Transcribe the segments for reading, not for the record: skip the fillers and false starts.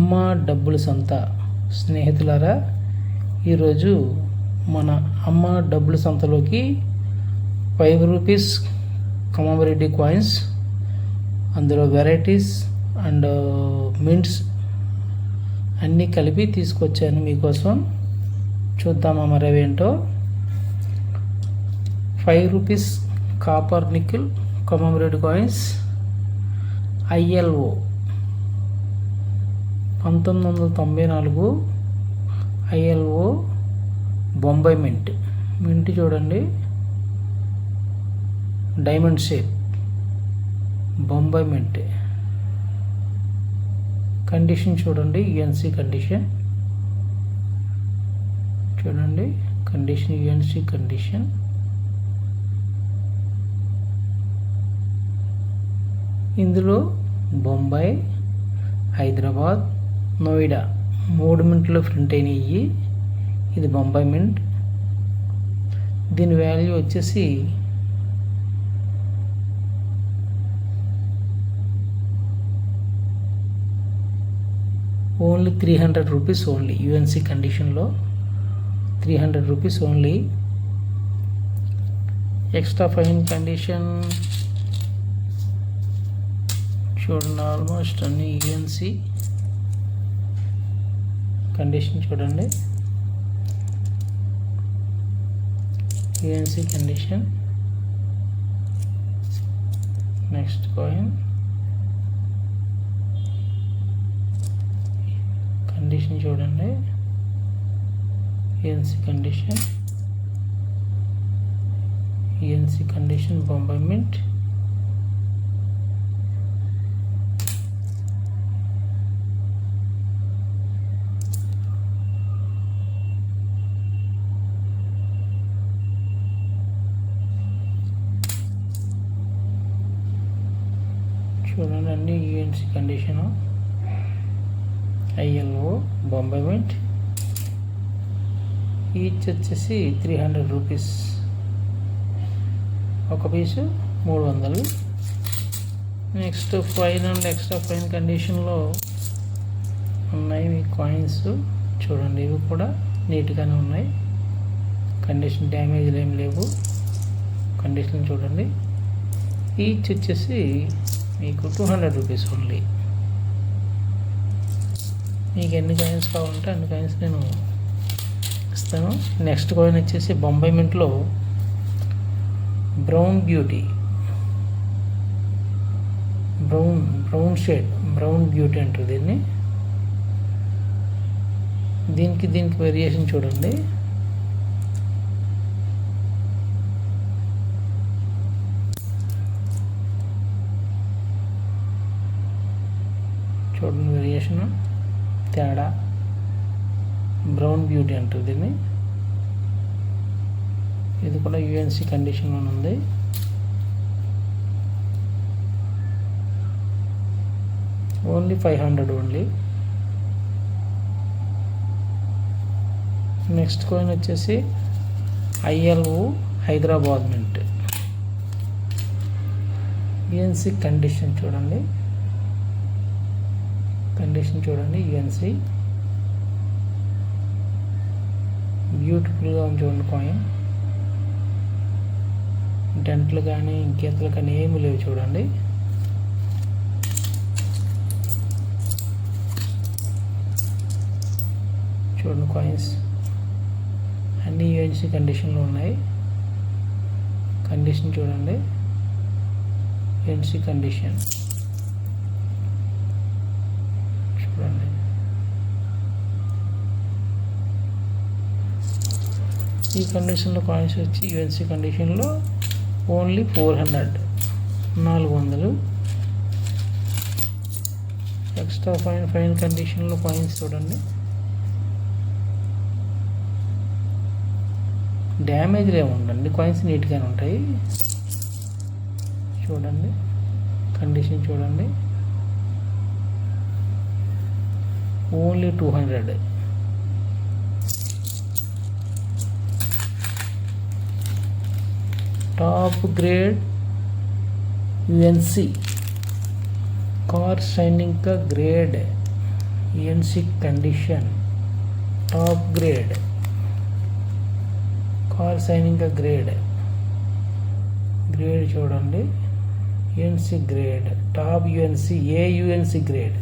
అమ్మ డబ్బుల సంత స్నేహితులారా, ఈరోజు మన అమ్మ డబ్బుల సంతలోకి 5 రూపీస్ కమమరేటివ్ కాయిన్స్, అందులో వెరైటీస్ అండ్ మింట్స్ అన్నీ కలిపి తీసుకొచ్చాను మీకోసం. చూద్దామా మరి అవేంటో. 5 rupees copper nickel commemorative coins, ILO 1994 ILO Bombay mint చూడండి, diamond shape Bombay mint. Condition చూడండి, UNC కండిషన్ చూడండి, కండిషన్ UNC కండిషన్. ఇందులో బొంబాయి, హైదరాబాద్, నోయిడా 3 మింట్లో ప్రింట్ అయినాయి. ఇది బొంబాయి మింట్. దీని వాల్యూ వచ్చేసి ఓన్లీ 300 రూపీస్ ఓన్లీ. UNC కండిషన్లో 300 rupees only. Extra fine condition చూడండి, ఆల్మోస్ట్ అన్ని UNC కండిషన్ చూడండి, UNC condition. Next coin condition చూడండి, UNC condition, UNC condition Bombay mint. చూడండి అన్ని UNC condition, ILO Bombay mint. Each వచ్చేసి 300 రూపీస్. ఒక పీసు 300. Next fine and extra fine కండిషన్లో ఉన్నాయి మీ కాయిన్స్ చూడండి. ఇవి కూడా నీట్గానే ఉన్నాయి, కండిషన్ డ్యామేజ్లు ఏం లేవు. కండిషన్ చూడండి. ఈచ్ వచ్చేసి మీకు 200 రూపీస్ ఓన్లీ. మీకు ఎన్ని కాయిన్స్ కావాలంటే అన్ని కాయిన్స్ నేను ఇస్తాను. నెక్స్ట్ కాయిన్ వచ్చేసి బొంబాయి మింట్లో brown beauty, brown shade, brown beauty అంటారు దీన్ని. దీనికి వేరియేషన్ చూడండి. చూడండి వేరియేషన్ తేడా, బ్రౌన్ బ్యూటీ అంటారు దీన్ని. ఇది కూడా UNC కండిషన్లో ఉంది. Only 500 only. నెక్స్ట్ కాయిన్ వచ్చేసి ILO Hyderabad mint. UNC condition చూడండి, కండిషన్ చూడండి, UNC బ్యూటిఫుల్గా ఉంది చూడండి. కాయిన్ డెంట్లు కానీ గీతలు కానీ ఏమీ లేవు చూడండి. చూడండి కాయిన్స్ అన్నీ UNC కండిషన్లో ఉన్నాయి. కండిషన్ చూడండి, UNC కండిషన్ చూడండి. ఈ కండిషన్లో కాయిన్స్ వచ్చి UNC కండిషన్లో ఓన్లీ 400. ఎక్స్ట్రా ఫైన్ కండిషన్లో కాయిన్స్ చూడండి. డ్యామేజ్లు ఏముండండి, కాయిన్స్ నీట్గానే ఉంటాయి చూడండి. కండిషన్ చూడండి, only 200. Top grade UNC car shining का grade UNC condition top grade, car shining grade చూడండి. UNC grade top UNC UNC grade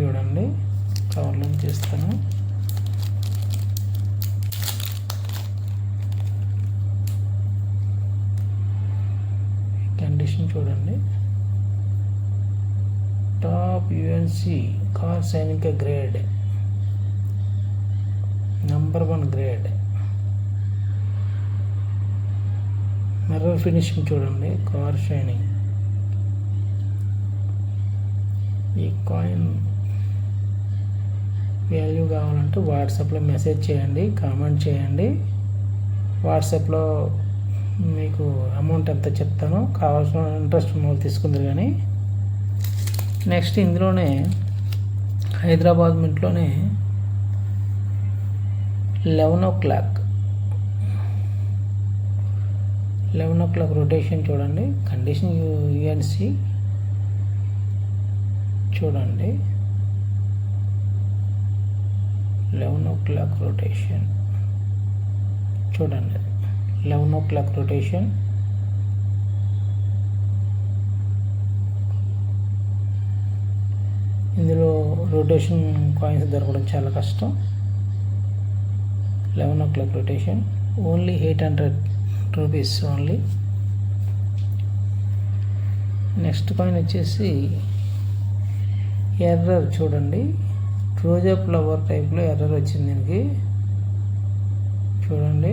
చూడండి. కవర్లో చేస్తాను. కండిషన్ చూడండి. టాప్ యుఎన్సి కార్ సైనిక grade number 1 grade. Mirror finishing చూడండి. Car shining. ఈ coin value కావాలంటే వాట్సాప్లో మెసేజ్ చేయండి, కామెంట్ చేయండి. వాట్సాప్లో మీకు అమౌంట్ ఎంత చెప్తానో కావాల్సిన ఇంట్రెస్ట్ ఉన్న వాళ్ళు తీసుకుందరు. కానీ నెక్స్ట్ ఇందులోనే హైదరాబాద్ మింట్లోనే 11 o'clock రొటేషన్ చూడండి. కండిషన్ యుఎన్సి చూడండి. 11 o'clock రొటేషన్ చూడండి. 11 o'clock రొటేషన్. ఇందులో రొటేషన్ కాయిన్స్ దొరకడం చాలా కష్టం. 11 o'clock rotation only 800 rupees only. Next coin వచ్చేసి ఎర్రర్ చూడండి. రోజా ఫ్లవర్ టైప్లో ఎర్రర్ వచ్చింది దీనికి చూడండి.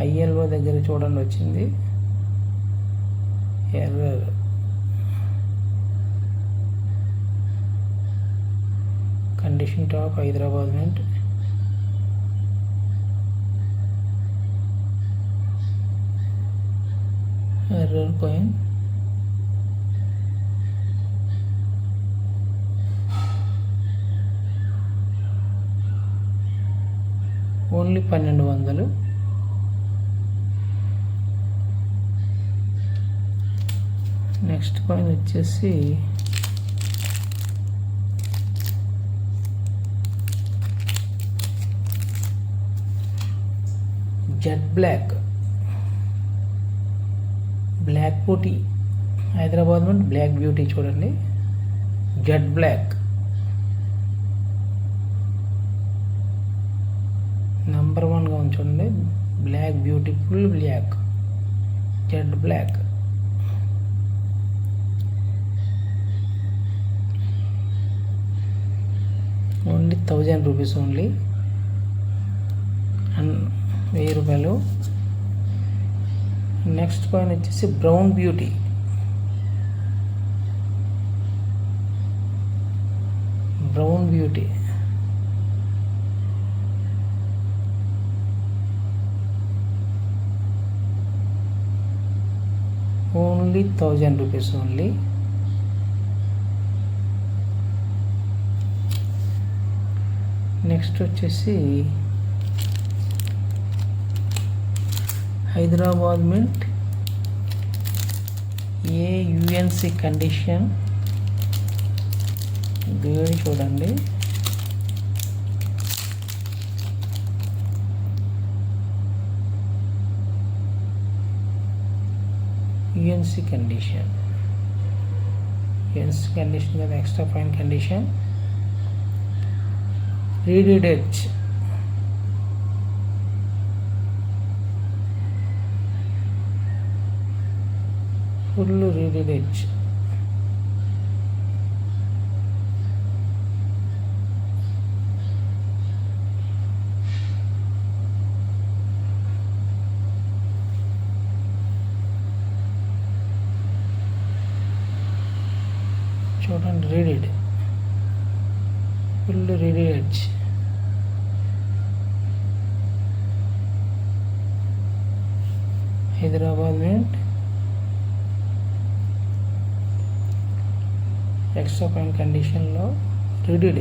ఐఎల్ఓ దగ్గర చూడండి వచ్చింది error. Condition top Hyderabad mint. Error coin. Only 1200. Next coin వచ్చేసి జెట్ బ్లాక్ బ్యూటీ హైదరాబాద్ నుండి బ్లాక్ బ్యూటీ చూడండి. జెట్ బ్లాక్ నంబర్ 1గా ఉంచండి. Black beautiful black jet black. Only 1000 rupees only. 1000 రూపాయలు. నెక్స్ట్ కాయిన్ వచ్చేసి brown beauty. Only 1000 rupees only. Next వచ్చేసి Hyderabad mint UNC condition grade చూడండి. UNC condition కదా. Extra fine condition. Reeded edge full reeded edge. చూడండి రీడెడ్ full reeded edge. Hyderabad mint extra fine కండిషన్లో reeded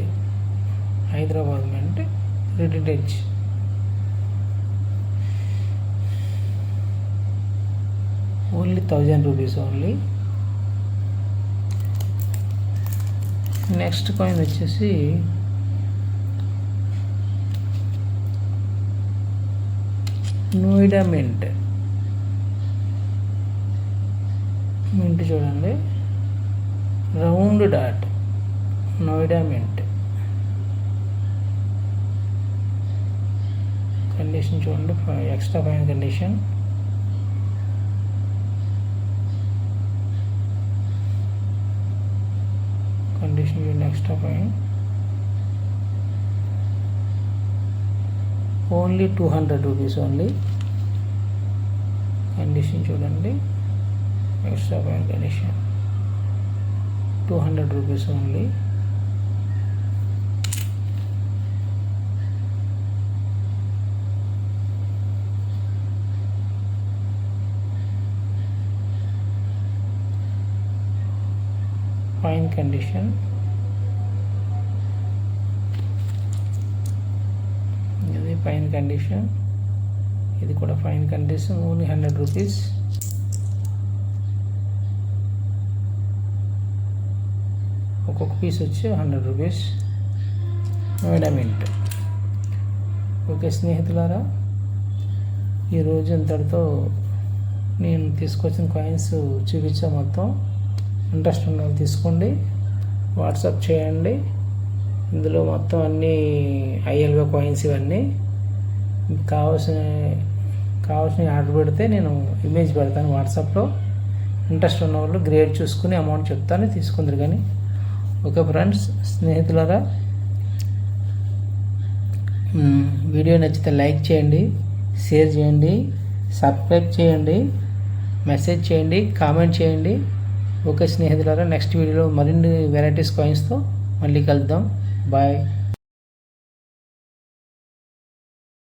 Hyderabad mint reeded edge. Only 1000 rupees only. Next coin వచ్చేసి Noida mint చూడండి, round dot, Noida mint condition చూడండి, extra fine condition. చూడండి extra fine, only 200 rupees only. Condition చూడండి, extra fine condition 200 rupees only. Fine condition, ఇది fine condition, ఇది కూడా fine condition, only 100 rupees. ఒక్కొక్క piece వచ్చి 100 రూపీస్, నోయిడా మింట్. ఓకే స్నేహితులారా, ఈరోజు ఇంతటితో నేను తీసుకొచ్చిన కాయిన్స్ చూపించా. మొత్తం ఇంట్రెస్ట్ ఉన్న వాళ్ళు తీసుకోండి, వాట్సాప్ చేయండి. ఇందులో మొత్తం అన్నీ ఐఎల్ఓ కాయిన్స్ ఇవన్నీ. కావాల్సిన ఆర్డర్ పెడితే నేను ఇమేజ్ పెడతాను వాట్సాప్లో. ఇంట్రెస్ట్ ఉన్న వాళ్ళు గ్రేడ్ చూసుకుని అమౌంట్ చెప్తాను, తీసుకుందరు. కానీ ఓకే ఫ్రెండ్స్, స్నేహితులారా, వీడియో నచ్చితే లైక్ చేయండి, షేర్ చేయండి, సబ్స్క్రైబ్ చేయండి, మెసేజ్ చేయండి, కామెంట్ చేయండి. ఓకే స్నేహితులారా, నెక్స్ట్ వీడియోలో మరిన్ని వెరైటీస్ కాయిన్స్తో మళ్ళీ కలుద్దాం. బాయ్.